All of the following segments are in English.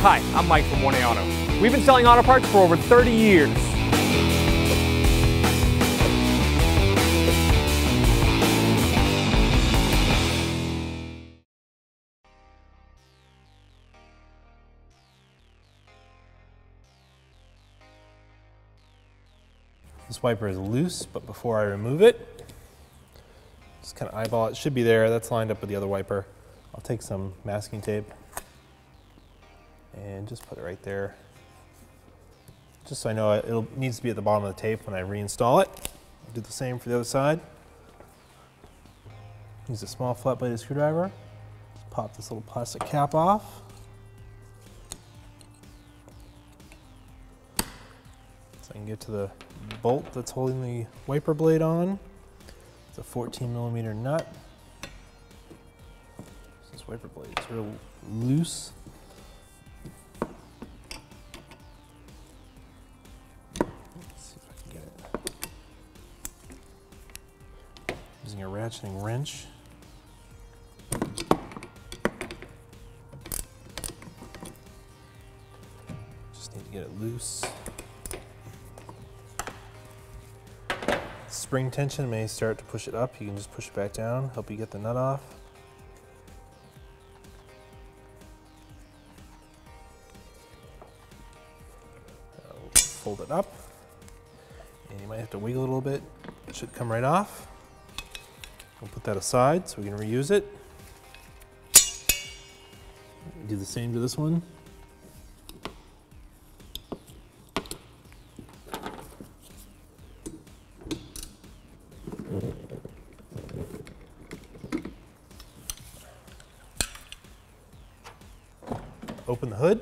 Hi, I'm Mike from 1A Auto. We've been selling auto parts for over 30 years. This wiper is loose, but before I remove it, just kind of eyeball it. It should be there. That's lined up with the other wiper. I'll take some masking tape and just put it right there. Just so I know it needs to be at the bottom of the tape when I reinstall it. I'll do the same for the other side. Use a small flat-bladed screwdriver. Just pop this little plastic cap off. So I can get to the bolt that's holding the wiper blade on. It's a 14mm nut. This wiper blade is real loose. Let's see if I can get it. Using a ratcheting wrench. Just need to get it loose. Spring tension may start to push it up. You can just push it back down, help you get the nut off. Fold it up, and you might have to wiggle it a little bit. It should come right off. We'll put that aside so we can reuse it. Do the same to this one. Open the hood.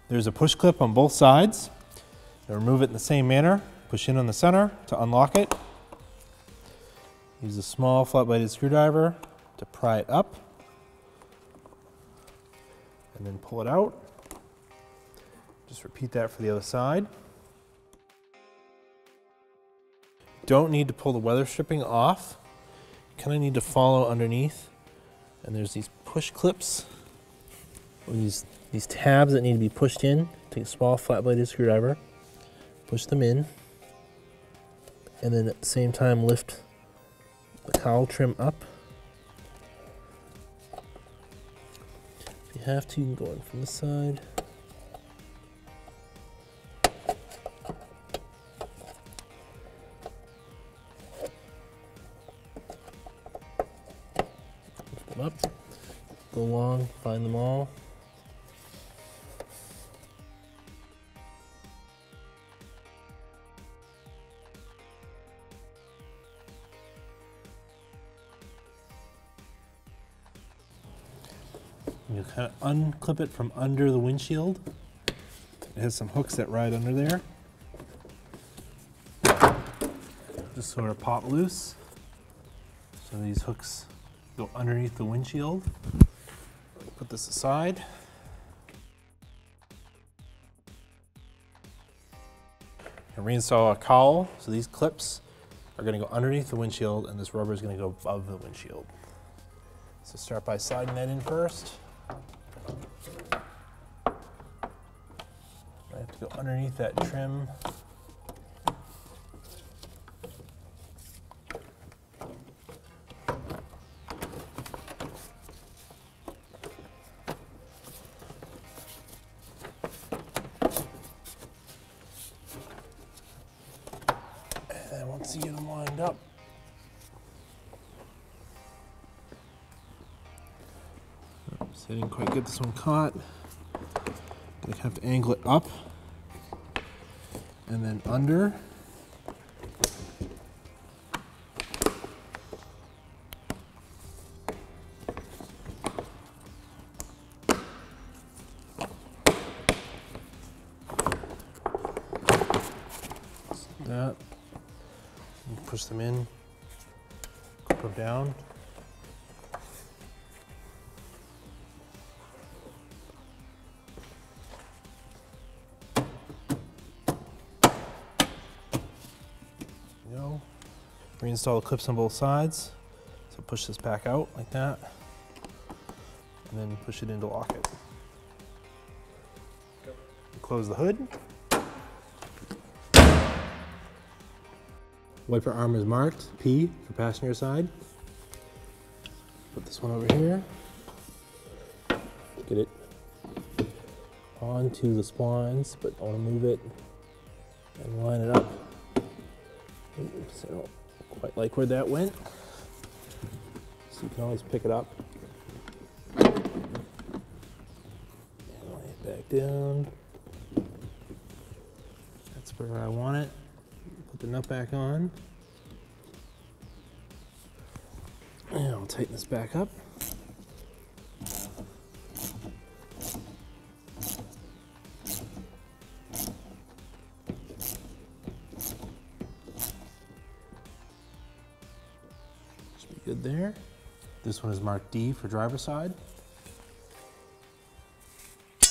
There's a push clip on both sides. Now remove it in the same manner. Push in on the center to unlock it. Use a small flat-bladed screwdriver to pry it up. And then pull it out. Just repeat that for the other side. Don't need to pull the weather stripping off. You kind of need to follow underneath. And there's these push clips, or these tabs that need to be pushed in. Take a small flat-bladed screwdriver, push them in, and then at the same time lift the cowl trim up. If you have to, you can go in from this side. Lift them up, go along, find them all. You kind of unclip it from under the windshield. It has some hooks that ride under there. Just sort of pop loose. So these hooks go underneath the windshield. Put this aside. And reinstall a cowl. So these clips are going to go underneath the windshield, and this rubber is going to go above the windshield. So start by sliding that in first. I have to go underneath that trim. And then once you get them lined up, oops, I didn't quite get this one caught. Gonna have to angle it up and then under. Like that. And push them in, clip them down. Go. Reinstall the clips on both sides. So push this back out like that, and then push it in to lock it. Close the hood. Wiper arm is marked, P for passenger side. Put this one over here. Get it onto the splines, but I want to move it and line it up. Oops, I don't quite like where that went. So you can always pick it up. And lay it back down. That's where I want it. Put the nut back on. And I'll tighten this back up. Should be good there. This one is marked D for driver's side. Put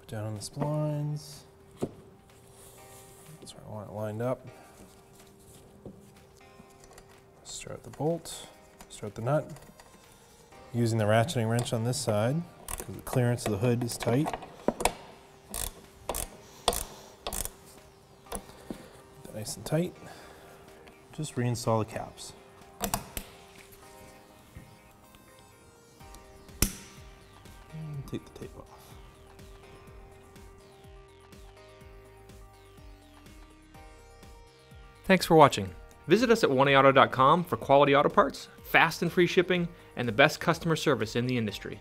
down on the splines. That's where I want it lined up. Start the bolt, start the nut. Using the ratcheting wrench on this side, because the clearance of the hood is tight. Get that nice and tight. Just reinstall the caps. And take the tape off. Thanks for watching. Visit us at oneauto.com for quality auto parts, fast and free shipping, and the best customer service in the industry.